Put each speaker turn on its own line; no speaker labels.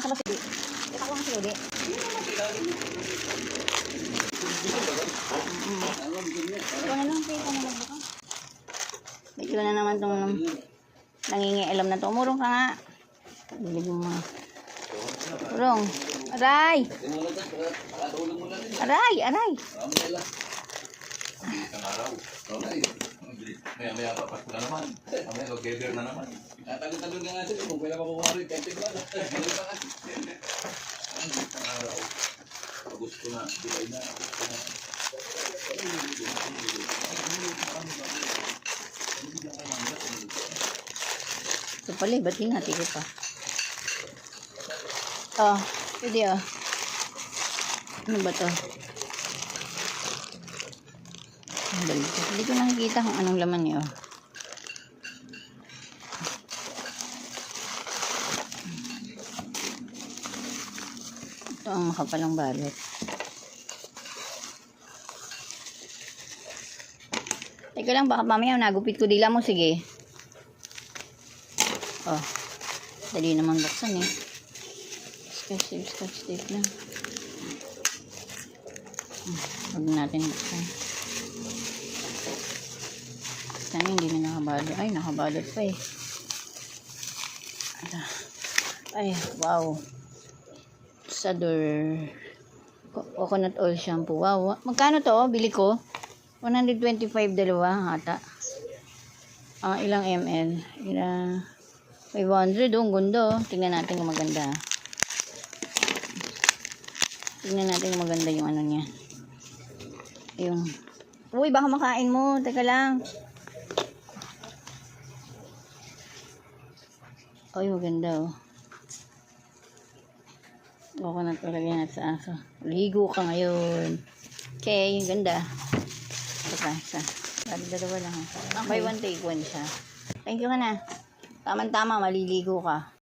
mo si Ludi. Kita ko lang si Ludi. Ito na lang, Pete. Ano magbuka? Bigla na naman itong nangingialam na ito. Umurong ka nga. Bilig mo mga. Urong. Aray! Aray! Aray!
Maya papas ko na naman. Maya mag-gather na naman. Tagal-tagal nga nga sila. Kung kailan makukuha rin, 20 ba? Ang araw. Gusto na. Dilay na.
Ito pala, ba't hinati ko pa? Oh, pwede oh. Ano ba to? Hindi ko nakikita kung anong laman niyo. Ito ang makapalang balot. Teka lang, baka mamaya nagupit ko dila mo. Sige. Oh, dali naman buksan eh. Scotch tape lang. Huwag natin buksan. Sana hindi na nakabalot. Ay, nakabalot pa eh. Ay, wow. Sador. Coconut oil shampoo. Wow. Magkano to? Bili ko? 125 dalawa ata. Ilang ml? 500. Ang ganda. Tingnan natin kung maganda. Tingnan natin kung maganda yung ano niya. Yung. Uy, baka makain mo. Teka lang. Ay, maganda oh. Coconut talaga yan sa aso. Ligo ka ngayon. Okay, ganda. Ito pa, isa. Dalawa lang. Buy one, take one siya. Thank you ka na. Tama-tama, maliligo ka.